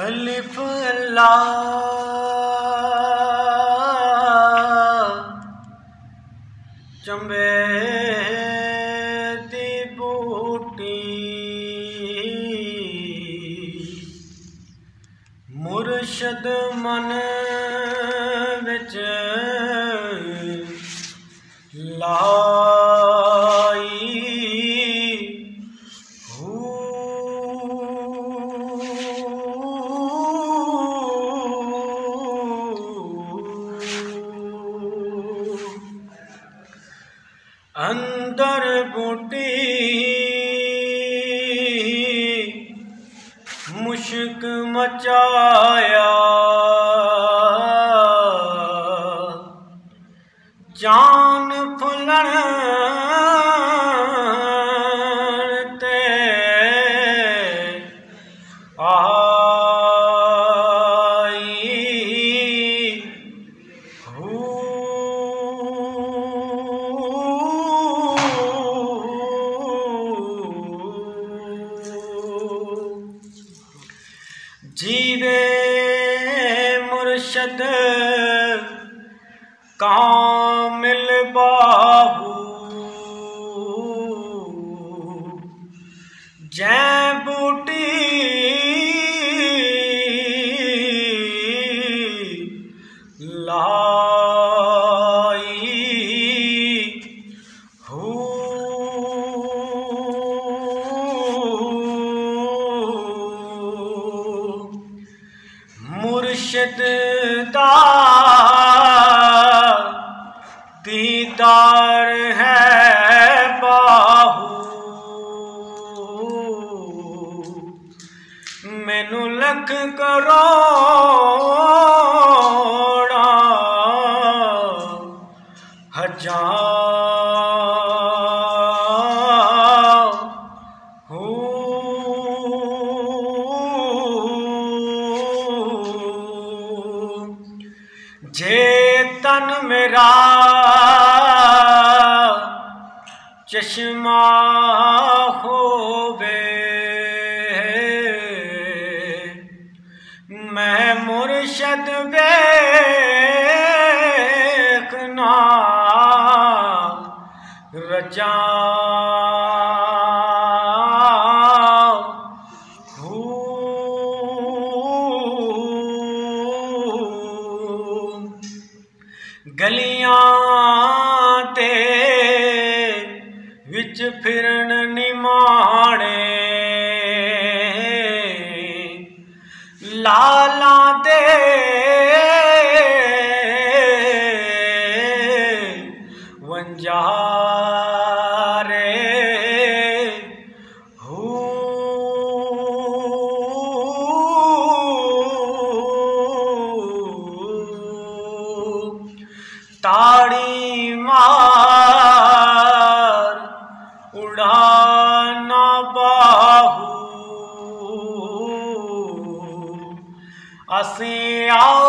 अलिफ अल्लाह चंबे दी बूटी मुर्शद मन विच लाई अंदर बूटी मुश्क मचाया जान फुलन ते जीवे मुर्शद कामिल बाहू जै बूटी लाई मुर्शिद दा दीदार है बाहू मैनू लख करोड़ा हजार जे तन मेरा चश्मा होवे मैं मुर्शद देखना रजा गलियां ते विच फिरन निमाणे लाला दे वंजारे ताड़ी मार उड़ाना बाहू असी आ